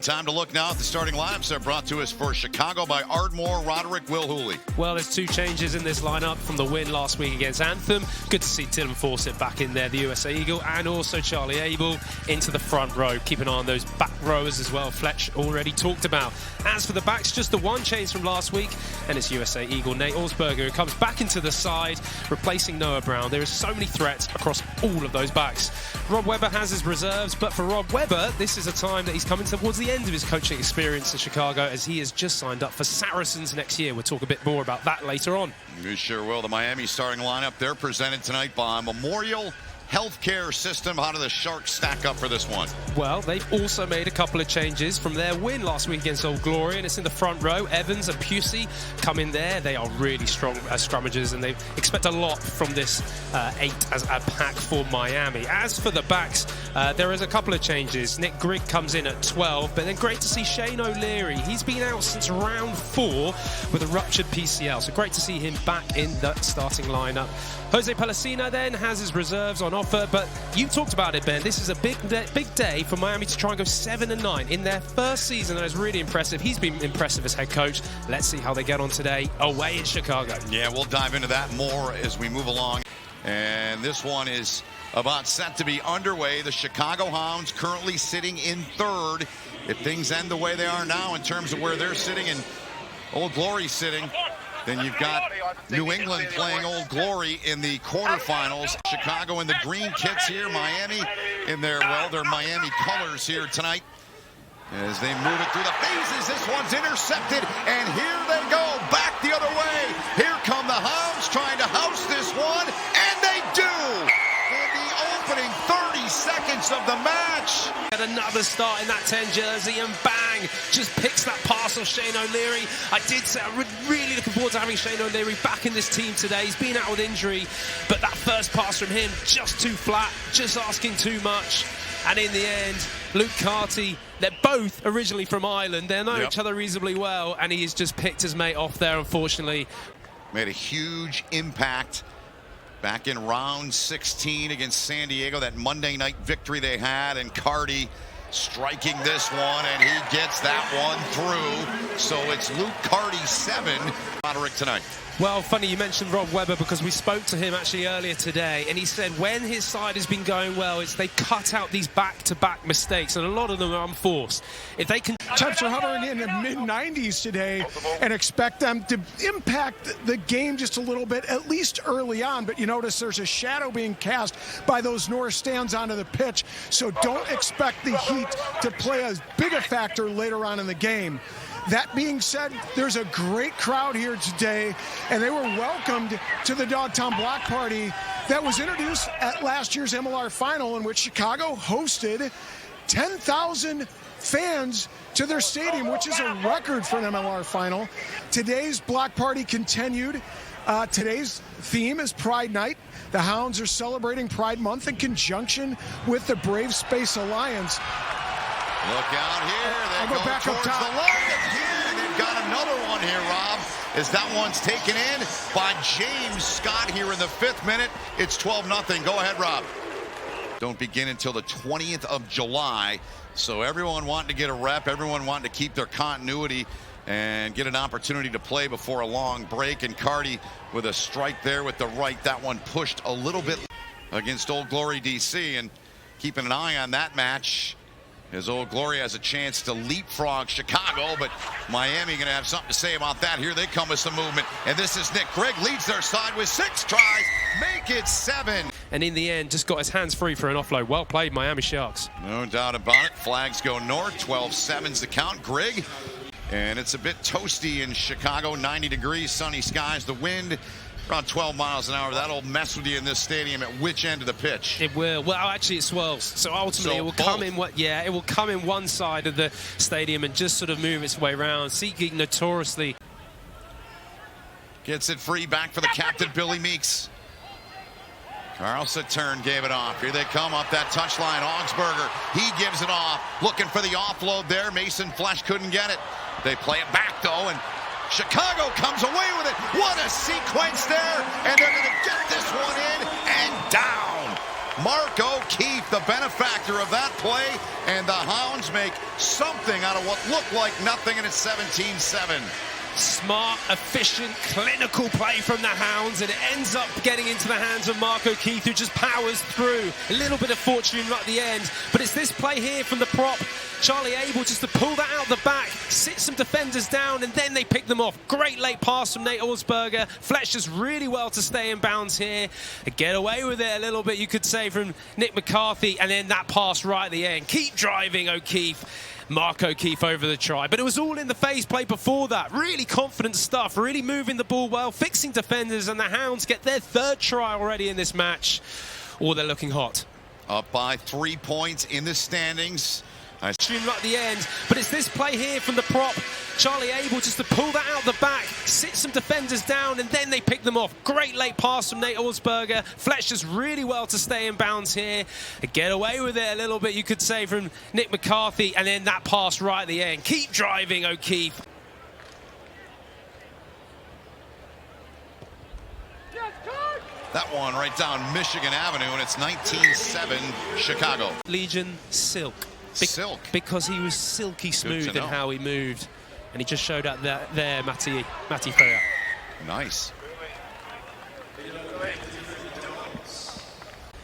Time to look now at the starting lineups. They're brought to us for Chicago by Ardmore, Roderick, Will Hooley. Well, there's two changes in this lineup from the win last week against Anthem. Good to see Dylan Fawcett back in there, the USA Eagle, and also Charlie Abel into the front row. Keep an eye on those back rowers as well. Fletch already talked about. As for the backs, just the one change from last week, and it's USA Eagle Nate Osberger who comes back into the side, replacing Noah Brown. There are so many threats across all of those backs. Rob Webber has his reserves, but for Rob Webber, this is a time that he's coming towards the end of his coaching experience in Chicago, as he has just signed up for Saracens next year. We'll talk a bit more about that later on. We sure will. The Miami starting lineup, they're presented tonight by Memorial Healthcare System. How do the Sharks stack up for this one? Well, they've also made a couple of changes from their win last week against Old Glory, and it's in the front row. Evans and Pusey come in there. They are really strong as scrummagers, and they expect a lot from this 8 as a pack for Miami. As for the backs, there is a couple of changes. Nick Grigg comes in at 12, but then great to see Shane O'Leary. He's been out since round 4 with a ruptured PCL, so great to see him back in the starting lineup. Jose Pellicina then has his reserves on offer, but you talked about it, Ben. This is a big day for Miami to try and go 7-9 in their first season. That is really impressive. He's been impressive as head coach. Let's see how they get on today away in Chicago. Yeah, we'll dive into that more as we move along. And this one is about set to be underway. The Chicago Hounds currently sitting in 3rd. If things end the way they are now in terms of where they're sitting and Old Glory sitting, then you've got New England playing Old Glory in the quarterfinals. Chicago in the green kits here. Miami in their Miami colors here tonight. As they move it through the phases, this one's intercepted, and here they go, back the other way. Here come the Hounds trying to house this one, and they do! In the opening 30 seconds of the match. Get another start in that 10 jersey, and bang, just picks that pass off Shane O'Leary. I did say I'm really looking forward to having Shane O'Leary back in this team today. He's been out with injury, but that first pass from him, just too flat, just asking too much. And in the end, Luke Carty, they're both originally from Ireland. They know each other reasonably well, and he has just picked his mate off there, unfortunately. Made a huge impact back in round 16 against San Diego, that Monday night victory they had, and Carty striking this one, and he gets that one through. So it's Luke Carty 7, Roderick tonight. Well, funny you mentioned Rob Webber, because we spoke to him actually earlier today, and he said when his side has been going well, it's they cut out these back-to-back mistakes, and a lot of them are unforced. If they can... Temps are hovering in the mid-90s today, and expect them to impact the game just a little bit, at least early on. But you notice there's a shadow being cast by those north stands onto the pitch, so don't expect the heat to play as big a factor later on in the game. That being said, there's a great crowd here today, and they were welcomed to the Dogtown Block Party that was introduced at last year's MLR Final, in which Chicago hosted 10,000 fans to their stadium, which is a record for an MLR Final. Today's block party continued. Today's theme is Pride Night. The Hounds are celebrating Pride Month in conjunction with the Brave Space Alliance. Look out here. They go back towards the line again. They've got another one here, Rob, as that one's taken in by James Scott here in the 5th minute. It's 12-0. Go ahead, Rob. Don't begin until the 20th of July. So everyone wanting to get a rep, everyone wanting to keep their continuity and get an opportunity to play before a long break. And Carty with a strike there with the right. That one pushed a little bit against Old Glory DC. And keeping an eye on that match, as Old Glory has a chance to leapfrog Chicago, but Miami going to have something to say about that. Here they come with some movement, and this is Nick Grigg, leads their side with 6 tries, make it 7. And in the end, just got his hands free for an offload. Well played, Miami Sharks. No doubt about it. Flags go north, 12-7's the count. Grigg, and it's a bit toasty in Chicago, 90 degrees, sunny skies, the wind around 12 miles an hour. That'll mess with you in this stadium at which end of the pitch? It will. Well, actually, it swirls. So ultimately, it will come in it will come in one side of the stadium and just sort of move its way around. SeatGeek notoriously gets it free back for the captain, Billy Meeks. Carl Saturn gave it off. Here they come up that touchline. Augsburger, he gives it off. Looking for the offload there. Mason Flesh couldn't get it. They play it back, though, and Chicago comes away with it. What a sequence there. And they're going to get this one in and down. Mark O'Keefe, the benefactor of that play, and the Hounds make something out of what looked like nothing, and it's 17-7. Smart, efficient, clinical play from the Hounds, and it ends up getting into the hands of Mark O'Keefe, who just powers through. A little bit of fortune right at the end, but it's this play here from the prop. Charlie able just to pull that out the back, sit some defenders down, and then they pick them off. Great late pass from Nate Augsburger. Fletch does really well to stay in bounds here. Get away with it a little bit, you could say, from Nick McCarthy, and then that pass right at the end. Keep driving, O'Keefe. Mark O'Keefe over the try, but it was all in the phase play before that. Really confident stuff, really moving the ball well, fixing defenders, and the Hounds get their third try already in this match. Oh, they're looking hot. Up by 3 points in the standings. Right at the end, but it's this play here from the prop. Charlie able just to pull that out the back, sit some defenders down, and then they pick them off. Great late pass from Nate Augsburger. Fletch does really well to stay in bounds here. Get away with it a little bit, you could say, from Nick McCarthy, and then that pass right at the end. Keep driving, O'Keefe. That one right down Michigan Avenue, and it's 19-7 Chicago. Legion Silk. Silk. Because he was silky smooth in how he moved. And he just showed up there, Matty Freya. Nice.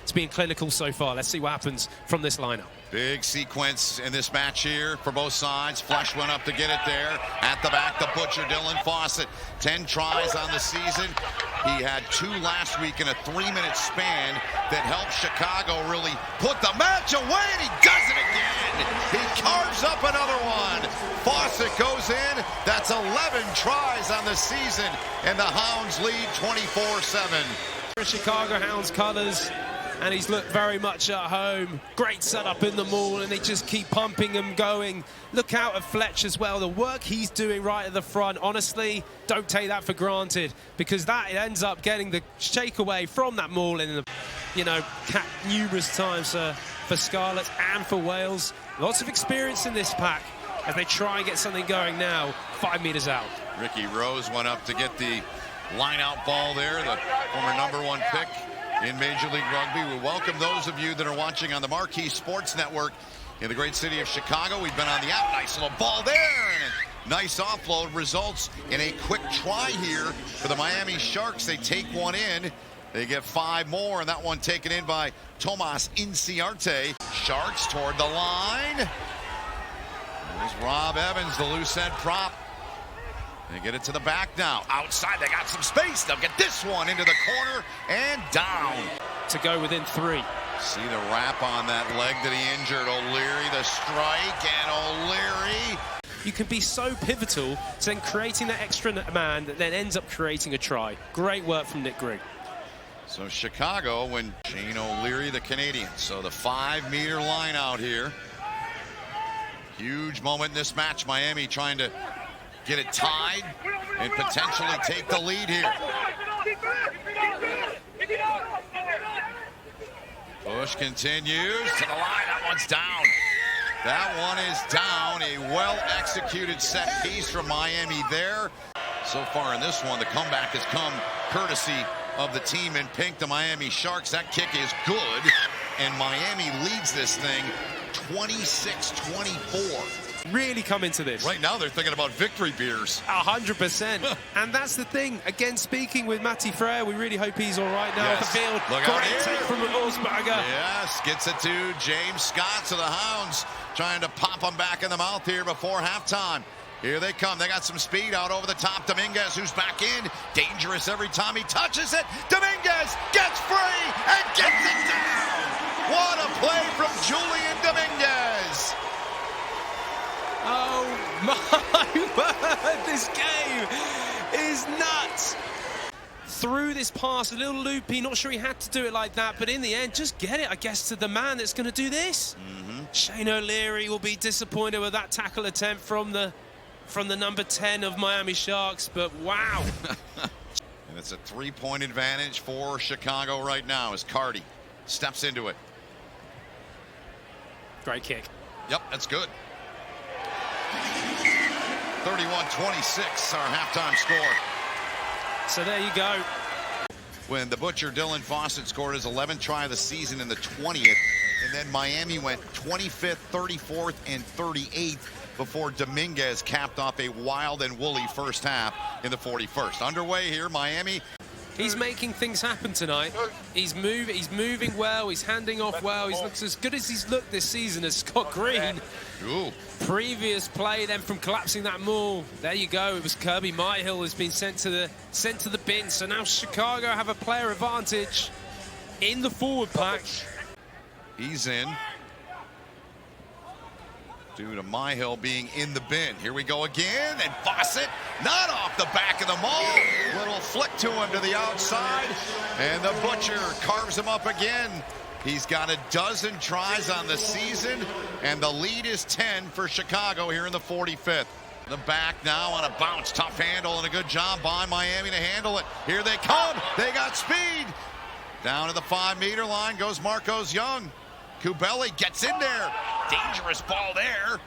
It's been clinical so far. Let's see what happens from this lineup. Big sequence in this match here for both sides. Flesh went up to get it there. At the back, the Butcher, Dylan Fawcett. 10 tries on the season. He had 2 last week in a 3-minute span that helped Chicago really put the match away, and he does it again. He carves up another one. Fawcett goes in. That's 11 tries on the season, and the Hounds lead 24-7. Chicago Hounds colors. And he's looked very much at home. Great setup in the maul, and they just keep pumping him going. Look out at Fletch as well. The work he's doing right at the front, honestly, don't take that for granted, because that ends up getting the shake away from that maul in the, cap numerous times for Scarlets and for Wales. Lots of experience in this pack as they try and get something going now, 5 meters out. Ricky Rose went up to get the line-out ball there, the former #1 pick in Major League Rugby. We welcome those of you that are watching on the Marquee Sports Network in the great city of Chicago. We've been on the out. Nice little ball there, and a nice offload results in a quick try here for the Miami Sharks. They take one in. They get 5 more, and that one taken in by Tomas Inciarte. Sharks toward the line. There's Rob Evans, the loose end prop. They get it to the back now. Outside, they got some space. They'll get this one into the corner and down. To go within 3. See the wrap on that leg that he injured. O'Leary, the strike, and O'Leary. You can be so pivotal to then creating that extra man that then ends up creating a try. Great work from Nick Grigg. So Chicago, when Shane O'Leary, the Canadian. So the 5-meter line out here. Huge moment in this match. Miami trying to get it tied and potentially take the lead here. Bush continues to the line. That one's down. That one is down. A well-executed set piece from Miami there. So far in this one, the comeback has come courtesy of the team in pink, the Miami Sharks. That kick is good, and Miami leads this thing 26-24. Really come into this. Right now they're thinking about victory beers. 100%. And that's the thing. Again, speaking with Matty Freya, we really hope he's all right now off the field. Great take from Augsburger. Yes, gets it to James Scott. So the Hounds trying to pop him back in the mouth here before halftime. Here they come. They got some speed out over the top. Dominguez, who's back in. Dangerous every time he touches it. Dominguez gets free and gets it down. What a play from Julian Dominguez. Oh my word, this game is nuts. Through this pass, a little loopy, not sure he had to do it like that, but in the end, just get it, I guess, to the man that's going to do this. Shane O'Leary will be disappointed with that tackle attempt from the number 10 of Miami Sharks, but wow. And it's a 3-point advantage for Chicago right now as Cardi steps into it. Great kick. Yep, that's good. 31-26, our halftime score. So there you go. when the Butcher Dylan Fawcett scored his 11th try of the season in the 20th. And then Miami went 25th, 34th, and 38th before Dominguez capped off a wild and woolly first half in the 41st. Underway here, Miami. He's making things happen tonight. He's moving well. He's handing off well. He looks as good as he's looked this season as Scott Green. Ooh. Previous play, then from collapsing that maul. There you go. It was Kirby Myhill who's been sent to the bin. So now Chicago have a player advantage in the forward pack. He's in. Due to Myhill being in the bin. Here we go again, and Fawcett not off the back of the maul. Little flick to him to the outside, and the Butcher carves him up again. He's got a dozen tries on the season, and the lead is 10 for Chicago here in the 45th. The back now on a bounce, tough handle, and a good job by Miami to handle it. Here they come, they got speed. Down to the 5-meter line goes Marcos Young. Kubeli gets in there. Dangerous ball there.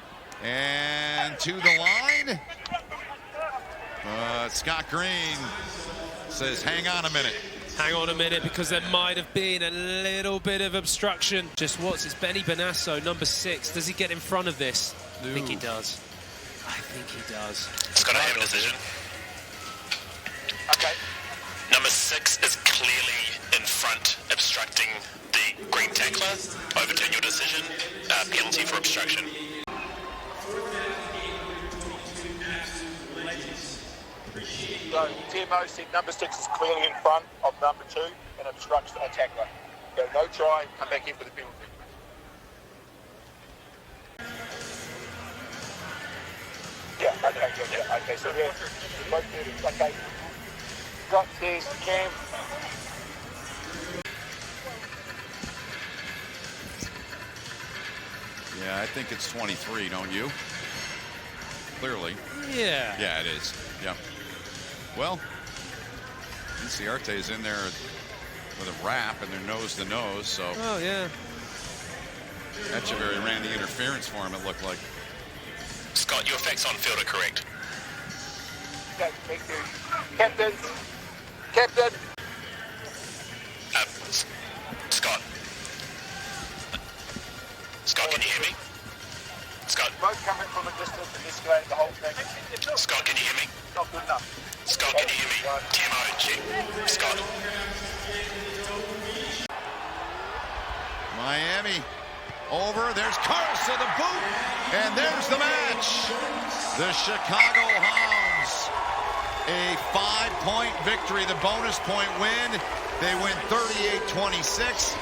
And to the line. Scott Green says, hang on a minute. Hang on a minute, because there might have been a little bit of obstruction. Just watch, it's Benny Benasso, number 6. Does he get in front of this? I think he does. I think he does. It's got to have a decision. Okay. Number 6 is clearly in front, obstructing the green tackler. Overturn your decision. Penalty for obstruction. So, TMO said number 6 is clearly in front of number 2 and obstructs a tackler. Go no try, come back in for the penalty. Yeah, okay, so yeah, okay. Got this, Cam. Yeah, I think it's 23, don't you? Clearly. Yeah. Yeah, it is. Yeah. Well, Inciarte's in there with a wrap, and they're nose to nose, so. Oh, yeah. Echeverry ran the interference for him, it looked like. Scott, your facts on field are correct. Okay, thank you. Captain. Scott. Scott, can you hear me? Scott. Both coming from a distance and escalating the whole thing. Scott, can you hear me? Not good enough. Scott, can you hear me? TMO, check. Scott. Miami over. There's Carlson, the boot, and there's the match. The Chicago Hounds, a 5-point victory, the bonus point win. They win 38-26.